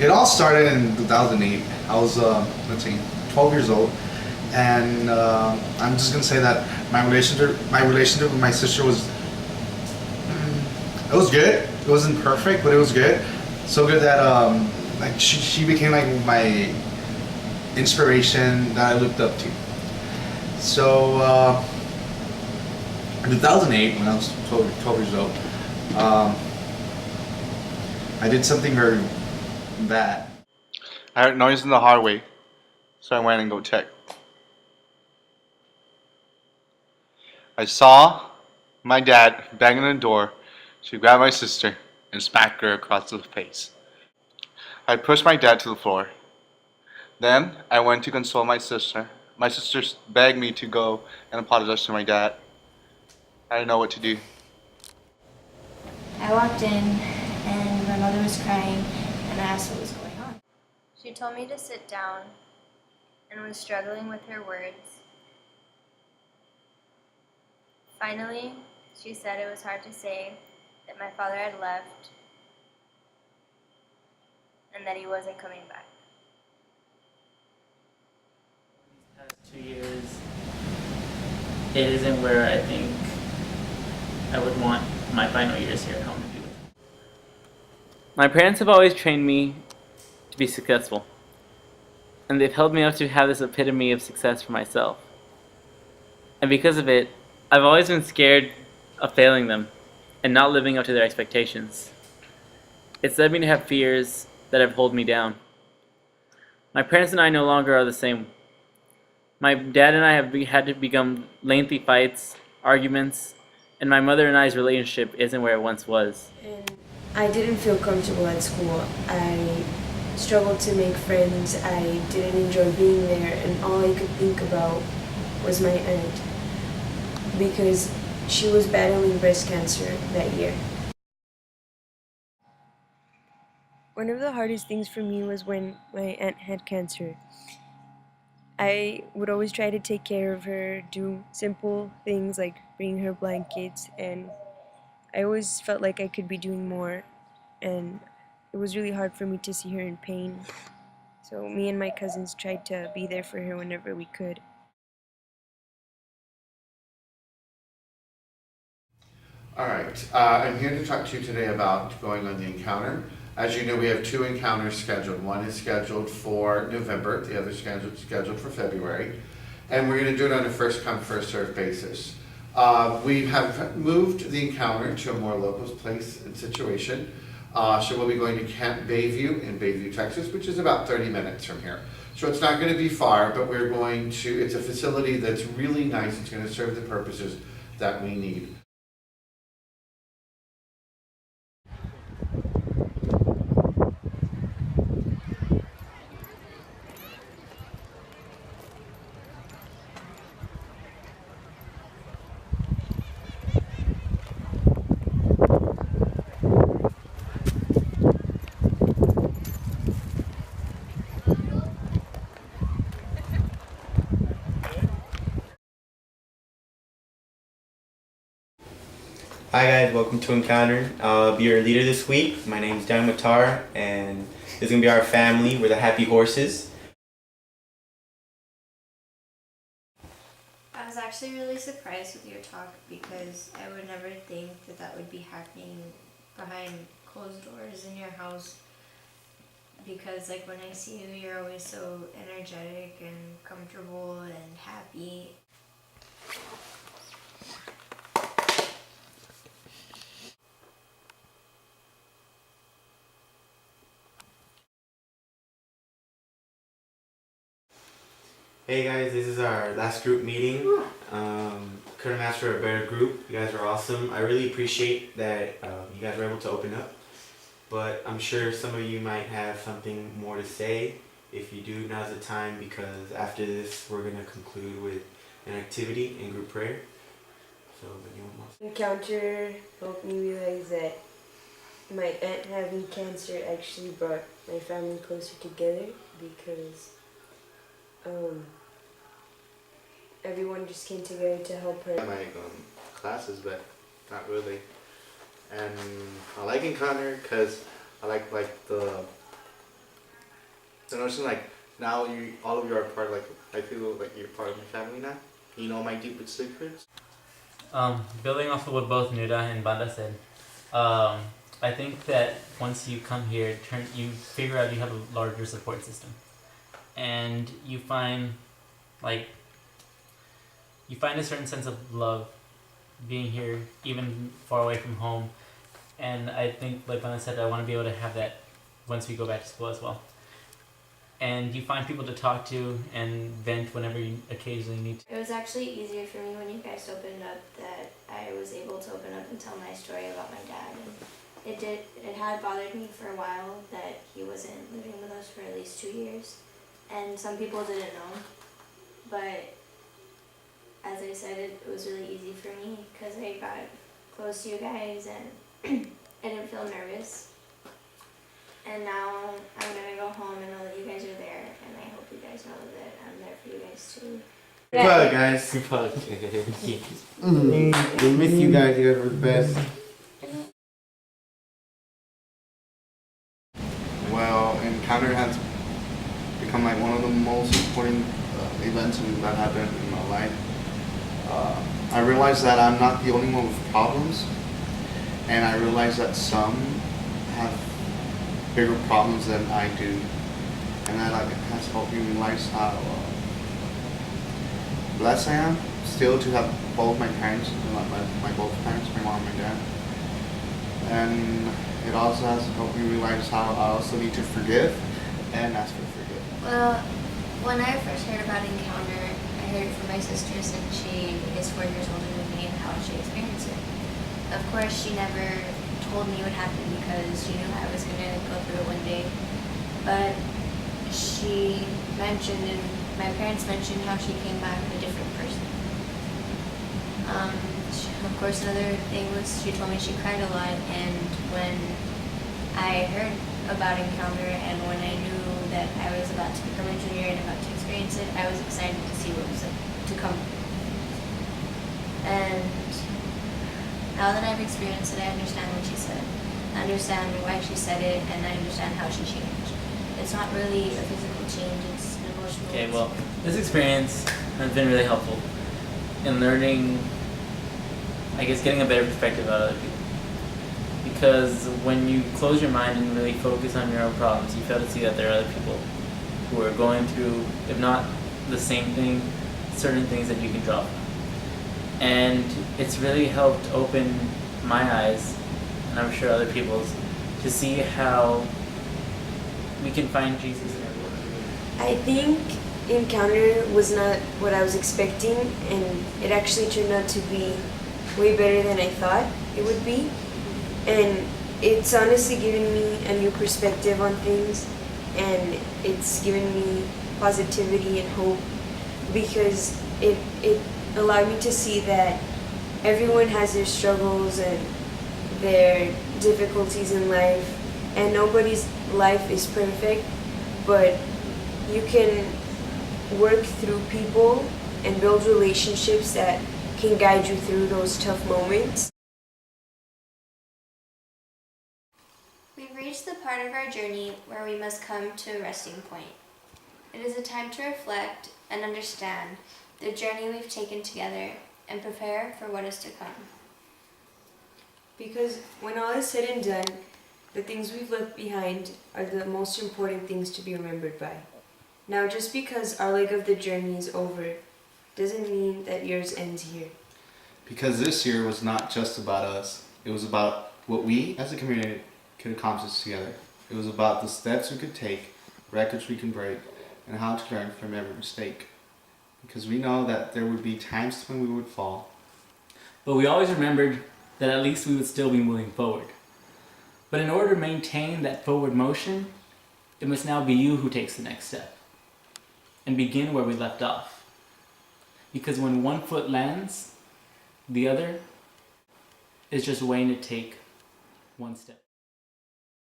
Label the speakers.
Speaker 1: It all started in 2008. I was, let's see, 12 years old, and I'm just gonna say that my relationship with my sister was, it was good. It wasn't perfect, but it was good. So good that like she became like my inspiration that I looked up to. So in 2008, when I was 12 years old, um, I did something very bad. I heard noise in the hallway, so I went and go check. I saw my dad banging on the door to grab my sister and smack her across the face. I pushed my dad to the floor. Then I went to console my sister. My sister begged me to go and apologize to my dad. I didn't know what to do.
Speaker 2: I walked in and my mother was crying and I asked what was going on.
Speaker 3: She told me to sit down and was struggling with her words. Finally, she said it was hard to say that my father had left and that he wasn't coming back.
Speaker 4: These past 2 years, it isn't where I think I would want my final years here at home to be. My parents have always trained me to be successful, and they've held me up to have this epitome of success for myself. And because of it, I've always been scared of failing them and not living up to their expectations. It's led me to have fears that have held me down. My parents and I no longer are the same. My dad and I have had to become lengthy fights, arguments, and my mother and I's relationship isn't where it once was.
Speaker 5: And I didn't feel comfortable at school. I struggled to make friends. I didn't enjoy being there, and all I could think about was my aunt because she was battling breast cancer that year. One of the hardest things for me was when my aunt had cancer. I would always try to take care of her, do simple things like bring her blankets, and I always felt like I could be doing more, and it was really hard for me to see her in pain. So me and my cousins tried to be there for her whenever we could.
Speaker 6: All right, I'm here to talk to you today about going on the encounter. As you know, we have 2 encounters scheduled. One is scheduled for November, the other is scheduled for February. And we're going to do it on a first come, first served basis. We have moved the encounter to a more local place and situation. So we'll be going to Camp Bayview in Bayview, Texas, which is about 30 minutes from here. So it's not going to be far, but it's a facility that's really nice. It's going to serve the purposes that we need.
Speaker 7: Hi guys, welcome to Encounter. I'll be your leader this week. My name is Dan Matar, and this is going to be our family. We're the Happy Horses.
Speaker 3: I was actually really surprised with your talk because I would never think that that would be happening behind closed doors in your house. Because like when I see you, you're always so energetic and comfortable and happy.
Speaker 7: Hey guys, this is our last group meeting. Couldn't ask for a better group. You guys are awesome. I really appreciate that you guys were able to open up. But I'm sure some of you might have something more to say. If you do, now's the time, because after this we're going to conclude with an activity in group prayer. So, anyone wants?
Speaker 5: Encounter helped me realize that my aunt having cancer actually brought my family closer together because everyone just came together to help her.
Speaker 1: My classes, but not really. And I like Encounter because I like the So noticing like now all of you are part, like I feel like you're part of my family now. You know my deepest secrets.
Speaker 4: Building off of what both Nuda and Banda said, I think that once you come here, you figure out you have a larger support system, and you find a certain sense of love being here, even far away from home. And I think, like Banda said, I want to be able to have that once we go back to school as well. And you find people to talk to and vent whenever you occasionally need to.
Speaker 2: It was actually easier for me when you guys opened up that I was able to open up and tell my story about my dad. And it had bothered me for a while that he wasn't living with us for at least 2 years. And some people didn't know. But as I said, it was really easy for me because I got close to you guys and I didn't feel nervous. And now I'm gonna go home and know that you guys are there, and I hope you guys know that I'm there for you guys too.
Speaker 7: Good plug, guys. Good plug. We miss you guys. You guys were the best.
Speaker 1: Well, Encounter has become like one of the most important events that happened in my life. I realized that I'm not the only one with problems, and I realized that some have bigger problems than I do, and that has helped me realize how blessed I am still to have both my parents, my both parents, my mom and my dad, and it also has helped me realize how I also need to forgive and ask for forgiveness.
Speaker 3: Well, when I first heard about Encounter, I heard it from my sister since she is 4 years older than me and how she experienced it. Of course, she never told me what happened because she knew I was going to go through it one day. But she mentioned, and my parents mentioned, how she came back a different person. Of course, another thing was she told me she cried a lot, and when I heard about Encounter and when I knew that I was about to become a junior and about to experience it, I was excited to see what was to come. And now that I've experienced it, I understand what she said. I understand why she said it, and I understand how she changed. It's not really a physical change, it's an emotional.
Speaker 4: Okay, well, this experience has been really helpful in learning, I guess, getting a better perspective about other people. Because when you close your mind and really focus on your own problems, you fail to see that there are other people who are going through, if not the same thing, certain things that you can draw from. And it's really helped open my eyes, and I'm sure other people's, to see how we can find Jesus in everyone.
Speaker 5: I think Encounter was not what I was expecting, and it actually turned out to be way better than I thought it would be. And it's honestly given me a new perspective on things, and it's given me positivity and hope because it allowed me to see that everyone has their struggles and their difficulties in life, and nobody's life is perfect, but you can work through people and build relationships that can guide you through those tough moments.
Speaker 2: We've reached the part of our journey where we must come to a resting point. It is a time to reflect and understand the journey we've taken together and prepare for what is to come.
Speaker 5: Because when all is said and done, the things we've left behind are the most important things to be remembered by. Now, just because our leg of the journey is over doesn't mean that yours ends here.
Speaker 1: Because this year was not just about us. It was about what we as a community could accomplish together. It was about the steps we could take, records we can break, and how to learn from every mistake. Because we know that there would be times when we would fall.
Speaker 4: But we always remembered that at least we would still be moving forward. But in order to maintain that forward motion, it must now be you who takes the next step and begin where we left off. Because when one foot lands, the other is just waiting to take one step.